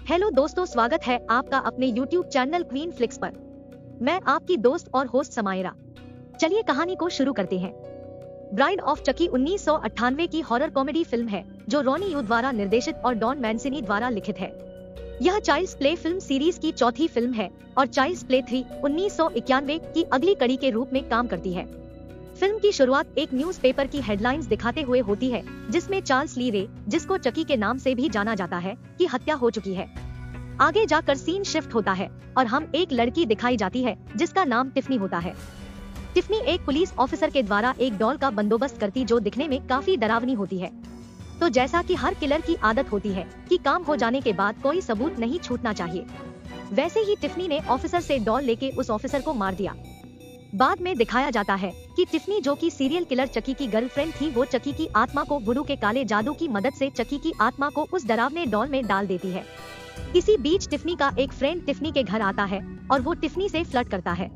Hello दोस्तों, स्वागत है आपका अपने YouTube चैनल क्वीन फ्लिक्स पर। मैं आपकी दोस्त और होस्ट समायरा। चलिए कहानी को शुरू करते हैं। ब्राइड ऑफ चकी 1998 की हॉरर कॉमेडी फिल्म है जो रॉनी यू द्वारा निर्देशित और डॉन मैंसिनी द्वारा लिखित है। यह चाइल्ड्स प्ले फिल्म सीरीज की चौथी फिल्म है और चाइल्ड्स प्ले 3 1991 की अगली कड़ी के रूप में काम करती है। फिल्म की शुरुआत एक न्यूज़पेपर की हेडलाइंस दिखाते हुए होती है जिसमें चार्ल्स ली रे, जिसको चकी के नाम से भी जाना जाता है, की हत्या हो चुकी है। आगे जाकर सीन शिफ्ट होता है और हम एक लड़की दिखाई जाती है जिसका नाम टिफनी होता है। टिफनी एक पुलिस ऑफिसर के द्वारा एक डॉल का बंदोबस्त करती जो दिखने में काफी डरावनी होती है। तो जैसा कि हर किलर की आदत होती है कि काम हो जाने के बाद कोई सबूत नहीं छूटना चाहिए, वैसे ही टिफनी ने ऑफिसर से डॉल लेके उस ऑफिसर को मार दिया। बाद में दिखाया जाता है कि टिफनी, जो कि सीरियल किलर चकी की गर्लफ्रेंड थी, वो चकी की आत्मा को वुडू के काले जादू की मदद से चकी की आत्मा को उस डरावने डॉल में डाल देती है। इसी बीच टिफनी का एक फ्रेंड टिफनी के घर आता है और वो टिफनी से फ्लर्ट करता है,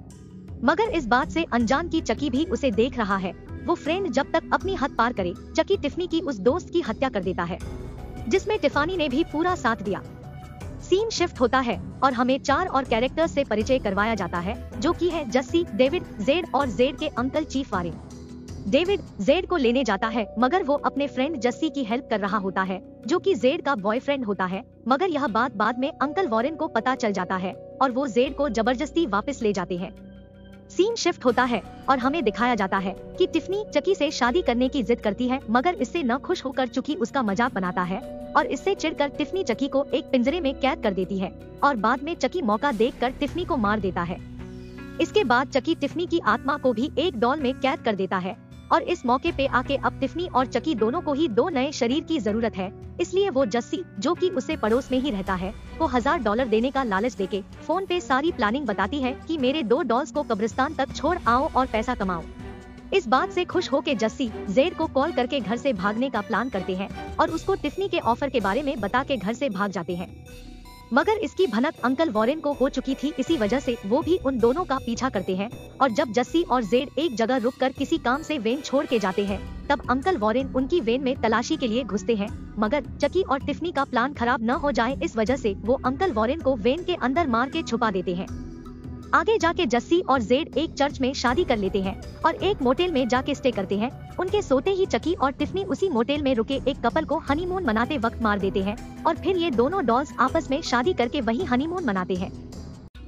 मगर इस बात से अनजान की चकी भी उसे देख रहा है। वो फ्रेंड जब तक अपनी हद पार करे, चकी टिफनी की उस दोस्त की हत्या कर देता है जिसमें टिफानी ने भी पूरा साथ दिया। सीन शिफ्ट होता है और हमें 4 और कैरेक्टर्स से परिचय करवाया जाता है जो कि है जस्सी, डेविड, जेड और जेड के uncle chief Warren. David Z को लेने जाता है मगर वो अपने फ्रेंड जस्सी की हेल्प कर रहा होता है जो कि जेड का बॉयफ्रेंड होता है, मगर यह बात बाद में अंकल वॉरेन को पता चल जाता है और वो जेड को जबरदस्ती वापस ले जाते हैं। सीन शिफ्ट होता है और हमें दिखाया जाता है कि टिफनी चकी से शादी करने की जिद करती है, मगर इससे न खुश होकर चकी उसका मजाक बनाता है और इससे चिढ़कर टिफनी चकी को एक पिंजरे में कैद कर देती है और बाद में चकी मौका देखकर टिफनी को मार देता है। इसके बाद चकी टिफनी की आत्मा को भी एक डॉल में कैद कर देता है और इस मौके पे आके अब टिफनी और चकी दोनों को ही 2 नए शरीर की जरूरत है, इसलिए वो जस्सी, जो कि उससे पड़ोस में ही रहता है, को $1000 देने का लालच देके फोन पे सारी प्लानिंग बताती है कि मेरे 2 डॉल्स को कब्रिस्तान तक छोड़ आओ और पैसा कमाओ। इस बात से खुश होके जस्सी जेड को कॉल करके घर से भागने का प्लान करते हैं और उसको टिफनी के ऑफर के बारे में बता के घर से भाग जाते हैं, मगर इसकी भनक अंकल वॉरेन को हो चुकी थी। इसी वजह से वो भी उन दोनों का पीछा करते हैं और जब जस्सी और जेड एक जगह रुककर किसी काम से वेन छोड़ के जाते हैं तब अंकल वॉरेन उनकी वेन में तलाशी के लिए घुसते हैं, मगर चकी और टिफनी का प्लान खराब न हो जाए इस वजह से वो अंकल वॉरेन को वेन के अंदर मार के छुपा देते हैं। आगे जाके जस्सी और जेड एक चर्च में शादी कर लेते हैं और एक मोटेल में जाके स्टे करते हैं। उनके सोते ही चकी और टिफनी उसी मोटेल में रुके एक कपल को हनीमून मनाते वक्त मार देते हैं और फिर ये दोनों डॉल्स आपस में शादी करके वही हनीमून मनाते हैं।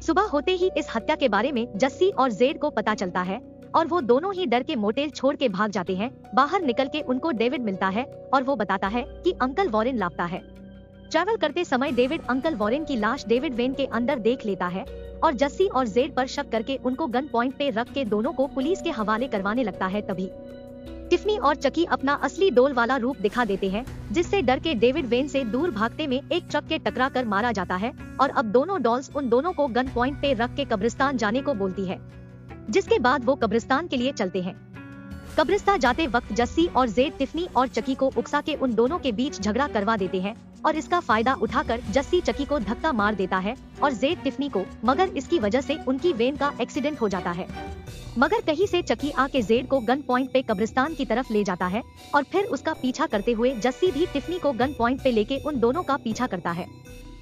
सुबह होते ही इस हत्या के बारे में जस्सी और जेड को पता चलता है और वो दोनों ही डर के मोटेल छोड़ के भाग जाते हैं। बाहर निकल के उनको डेविड मिलता है और वो बताता है कि अंकल वॉरेन लापता है। ट्रैवल करते समय डेविड अंकल वॉरेन की लाश डेविड वेन के अंदर देख लेता है और जस्सी और जेड पर शक करके उनको गन पॉइंट पे रख के दोनों को पुलिस के हवाले करवाने लगता है। तभी टिफनी और चकी अपना असली डोल वाला रूप दिखा देते हैं, जिससे डर के डेविड वेन से दूर भागते में एक ट्रक के टकरा कर मारा जाता है और अब दोनों डॉल्स उन दोनों को गन पॉइंट पे रख के कब्रिस्तान जाने को बोलती है, जिसके बाद वो कब्रिस्तान के लिए चलते हैं। कब्रिस्तान जाते वक्त जस्सी और जेड टिफनी और चकी को उकसा के उन दोनों के बीच झगड़ा करवा देते हैं और इसका फायदा उठाकर जस्सी चकी को धक्का मार देता है और जेड टिफनी को, मगर इसकी वजह से उनकी वेन का एक्सीडेंट हो जाता है। मगर कहीं से चकी आके जेड को गन पॉइंट पे कब्रिस्तान की तरफ ले जाता है और फिर उसका पीछा करते हुए जस्सी भी टिफनी को गन पॉइंट पे लेके उन दोनों का पीछा करता है।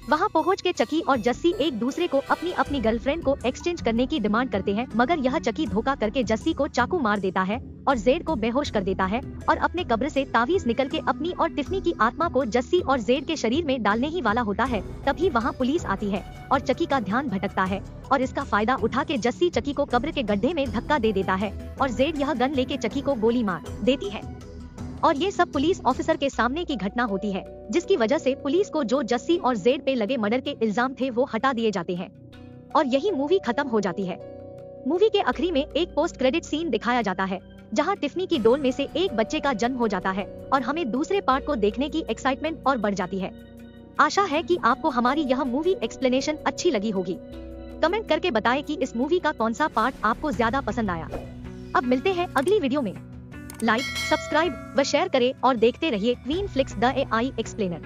वहाँ पहुँच के चकी और जस्सी एक दूसरे को अपनी गर्लफ्रेंड को एक्सचेंज करने की डिमांड करते हैं, मगर यह चकी धोखा करके जस्सी को चाकू मार देता है और जेड को बेहोश कर देता है और अपने कब्र से तावीज निकल के अपनी और टिफनी की आत्मा को जस्सी और जेड के शरीर में डालने ही वाला होता है। तभी वहाँ पुलिस आती है और चकी का ध्यान भटकता है और इसका फायदा उठा के जस्सी चकी को कब्र के गड्ढे में धक्का दे देता है और जेड यह गन लेके चकी को गोली मार देती है और ये सब पुलिस ऑफिसर के सामने की घटना होती है, जिसकी वजह से पुलिस को जो जस्सी और जेड पे लगे मर्डर के इल्जाम थे वो हटा दिए जाते हैं और यही मूवी खत्म हो जाती है। मूवी के आखिरी में एक पोस्ट क्रेडिट सीन दिखाया जाता है जहां टिफनी की डोल में से एक बच्चे का जन्म हो जाता है और हमें दूसरे पार्ट को देखने की एक्साइटमेंट और बढ़ जाती है। आशा है कि आपको हमारी यह मूवी एक्सप्लेनेशन अच्छी लगी होगी। कमेंट करके बताएं कि इस मूवी का कौन सा पार्ट आपको ज्यादा पसंद आया। अब मिलते हैं अगली वीडियो में। लाइक, सब्सक्राइब व शेयर करें और देखते रहिए queen flix the AI explainer.